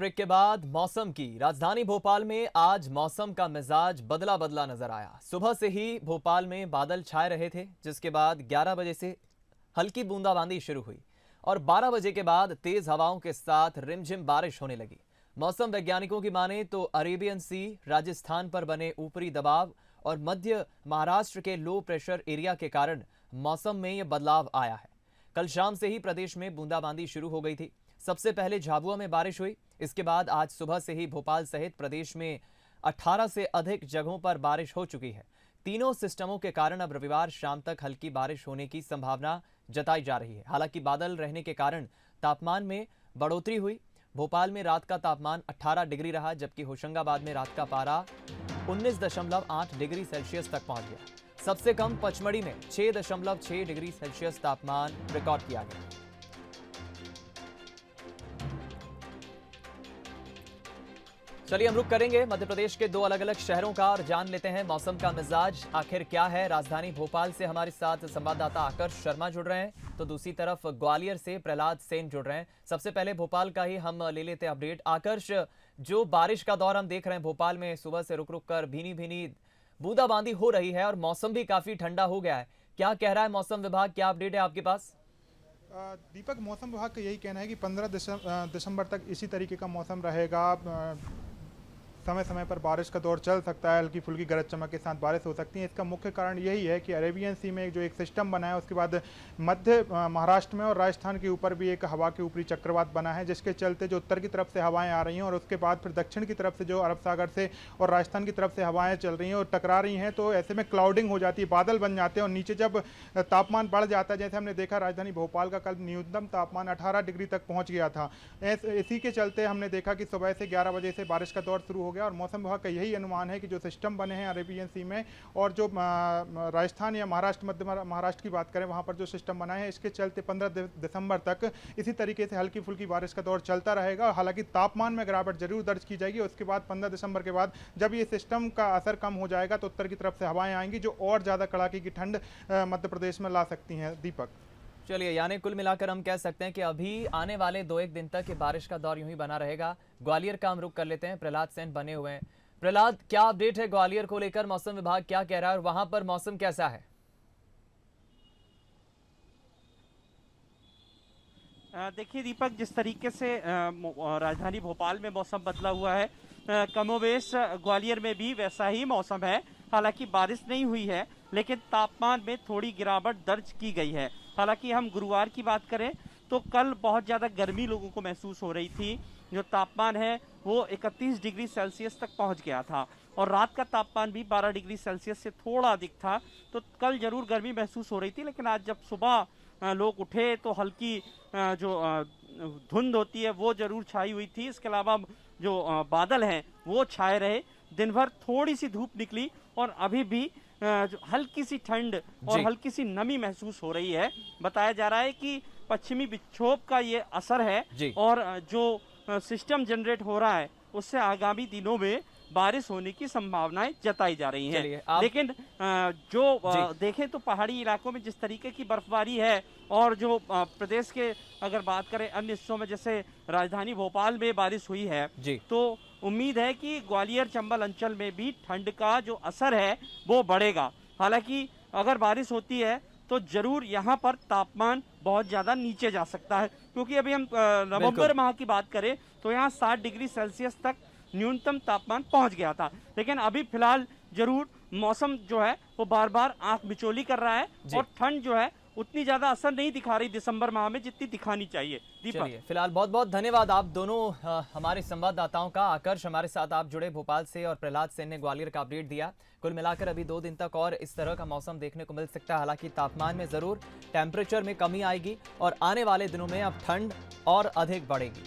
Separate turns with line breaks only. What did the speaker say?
Break के बाद मौसम की राजधानी भोपाल में आज मौसम का मिजाज बदला बदला नजर आया। सुबह से ही भोपाल में बादल छाए रहे थे, जिसके बाद 11 बजे से हल्की बूंदाबांदी शुरू हुई और 12 बजे के बाद तेज हवाओं के साथ रिमझिम बारिश होने लगी। मौसम वैज्ञानिकों की माने तो अरेबियन सी, राजस्थान पर बने ऊपरी दबाव और मध्य महाराष्ट्र के लो प्रेशर एरिया के कारण मौसम में यह बदलाव आया है। कल शाम से ही प्रदेश में बूंदाबांदी शुरू हो गई थी। सबसे पहले झाबुआ में बारिश हुई। इसके बाद आज सुबह से ही भोपाल सहित प्रदेश में 18 से अधिक जगहों पर बारिश हो चुकी है। तीनों सिस्टमों के कारण अब रविवार शाम तक हल्की बारिश होने की संभावना जताई जा रही है। हालांकि बादल रहने के कारण तापमान में बढ़ोतरी हुई। भोपाल में रात का तापमान 18 डिग्री रहा, जबकि होशंगाबाद में रात का पारा 19.8 डिग्री सेल्सियस तक पहुंच गया। सबसे कम पचमढ़ी में 6.6 डिग्री सेल्सियस तापमान रिकॉर्ड किया गया। चलिए हम रुक करेंगे मध्य प्रदेश के दो अलग अलग शहरों का और जान लेते हैं मौसम का मिजाज आखिर क्या है। राजधानी भोपाल से हमारे साथ संवाददाता आकर्ष शर्मा जुड़ रहे हैं, तो दूसरी तरफ ग्वालियर से प्रहलाद सेन जुड़ रहे हैं। सबसे पहले भोपाल का ही हम ले लेते हैं अपडेट। आकर्ष, जो बारिश का दौर हम देख रहे हैं भोपाल में, सुबह से रुक रुक कर भीनी भीनी बूंदाबांदी हो रही है और मौसम भी काफी ठंडा हो गया है। क्या कह रहा है मौसम विभाग, क्या अपडेट है आपके पास?
दीपक, मौसम विभाग का यही कहना है कि 15 दिसंबर तक इसी तरीके का मौसम रहेगा। समय समय पर बारिश का दौर चल सकता है, हल्की फुल्की गरज चमक के साथ बारिश हो सकती है। इसका मुख्य कारण यही है कि अरेबियन सी में जो एक सिस्टम बना है, उसके बाद मध्य महाराष्ट्र में और राजस्थान के ऊपर भी एक हवा के ऊपरी चक्रवात बना है, जिसके चलते जो उत्तर की तरफ से हवाएं आ रही हैं और उसके बाद फिर दक्षिण की तरफ से जो अरब सागर से और राजस्थान की तरफ से हवाएं चल रही हैं और टकरा रही हैं, तो ऐसे में क्लाउडिंग हो जाती है, बादल बन जाते हैं और नीचे जब तापमान बढ़ जाता है, जैसे हमने देखा राजधानी भोपाल का कल न्यूनतम तापमान 18 डिग्री तक पहुँच गया था। इसी के चलते हमने देखा कि सुबह से 11 बजे से बारिश का दौर शुरू हो गया और मौसम विभाग का यही अनुमान है कि जो सिस्टम बने हैं अरेबियन सी में और जो राजस्थान या महाराष्ट्र, मध्य महाराष्ट्र की बात करें, वहां पर जो सिस्टम बना है, इसके चलते 15 दिसंबर तक इसी तरीके से हल्की फुल्की बारिश का दौर चलता रहेगा। हालांकि तापमान में गिरावट जरूर दर्ज की जाएगी। उसके बाद 15 दिसंबर के बाद जब ये सिस्टम का असर कम हो जाएगा तो उत्तर की तरफ से हवाएं आएंगी, जो और ज्यादा कड़ाके की ठंड मध्य प्रदेश में ला सकती हैं। दीपक,
चलिए, यानी कुल मिलाकर हम कह सकते हैं कि अभी आने वाले 2-1 दिन तक ये बारिश का दौर यूं ही बना रहेगा। ग्वालियर का हम रुख कर लेते हैं, प्रहलाद सेन बने हुए हैं। प्रहलाद, क्या अपडेट है ग्वालियर को लेकर? मौसम विभाग क्या कह रहा है और वहां पर मौसम कैसा है?
देखिए दीपक, जिस तरीके से राजधानी भोपाल में मौसम बदला हुआ है, कमोबेश ग्वालियर में भी वैसा ही मौसम है। हालांकि बारिश नहीं हुई है, लेकिन तापमान में थोड़ी गिरावट दर्ज की गई है। हालांकि हम गुरुवार की बात करें तो कल बहुत ज़्यादा गर्मी लोगों को महसूस हो रही थी। जो तापमान है वो 31 डिग्री सेल्सियस तक पहुंच गया था और रात का तापमान भी 12 डिग्री सेल्सियस से थोड़ा अधिक था। तो कल जरूर गर्मी महसूस हो रही थी, लेकिन आज जब सुबह लोग उठे तो हल्की जो धुंध होती है वो जरूर छाई हुई थी। इसके अलावा जो बादल हैं वो छाए रहे। दिन भर थोड़ी सी धूप निकली और अभी भी जो हल्की सी ठंड और हल्की सी नमी महसूस हो रही है। बताया जा रहा है कि पश्चिमी विक्षोभ का ये असर है और जो सिस्टम जनरेट हो रहा है उससे आगामी दिनों में बारिश होने की संभावनाएं जताई जा रही हैं। लेकिन जो देखें तो पहाड़ी इलाकों में जिस तरीके की बर्फबारी है और जो प्रदेश के अगर बात करें अन्य हिस्सों में जैसे राजधानी भोपाल में बारिश हुई है, तो उम्मीद है कि ग्वालियर चंबल अंचल में भी ठंड का जो असर है वो बढ़ेगा। हालांकि अगर बारिश होती है तो जरूर यहाँ पर तापमान बहुत ज्यादा नीचे जा सकता है, क्योंकि अभी हम नवंबर माह की बात करें तो यहाँ 60 डिग्री सेल्सियस तक न्यूनतम तापमान पहुंच गया था। लेकिन अभी फिलहाल जरूर मौसम जो है वो बार बार आंख मिचौली कर रहा है और ठंड जो है उतनी ज्यादा असर नहीं दिखा रही दिसंबर माह में जितनी दिखानी चाहिए। दीपक,
फिलहाल बहुत बहुत धन्यवाद आप दोनों हमारे संवाददाताओं का। आकर्ष, हमारे साथ आप जुड़े भोपाल से और प्रहलाद सेन ने ग्वालियर का अपडेट दिया। कुल मिलाकर अभी 2 दिन तक और इस तरह का मौसम देखने को मिल सकता है। हालांकि तापमान में जरूर टेम्परेचर में कमी आएगी और आने वाले दिनों में अब ठंड और अधिक बढ़ेगी।